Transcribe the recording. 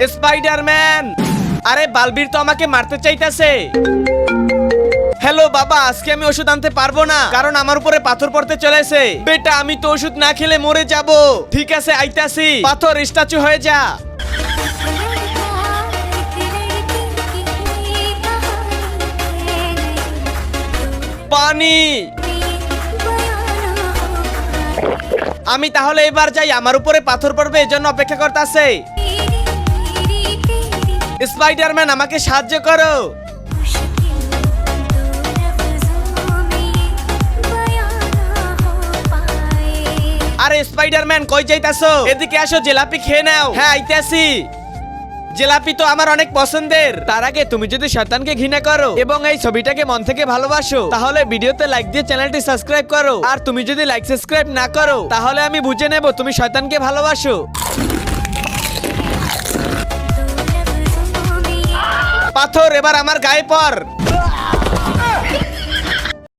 Spiderman, আরে বালবীর তো আমাকে মারতে চাইতেছে। হ্যালো বাবা, আজকে আমি ওষুধ আনতে পারবো না, কারণ আমার উপরে পাথর পড়তে চলেছে। বেটা, আমি তো ওষুধ না খেলে মরে যাব। ঠিক আছে, আইতাছি। পাথর স্ট্যাচু হয়ে যা। পানি। আমি তাহলে এবার যাই, আমার উপরে পাথর পড়বে এজন্য অপেক্ষা করতেছে। স্পাইডারম্যান, আমাকে সাহায্য করো। আরে স্পাইডারম্যান, কই যাইতাছো? এদিকে আসো, জিলাপি খেয়ে নাও। হ্যাঁ, আইতাছি। জিলাপি তো আমার অনেক পছন্দের। তার আগে তুমি যদি শয়তানকে ঘৃণা করো এবং এই ছবিটাকে মন থেকে ভালোবাসো, তাহলে ভিডিওতে লাইক দিয়ে চ্যানেলটি সাবস্ক্রাইব করো। আর তুমি যদি লাইক সাবস্ক্রাইব না করো, তাহলে আমি বুঝে নেব তুমি শয়তানকে ভালোবাসো। পাথর এবার আমার গায়ে পড়।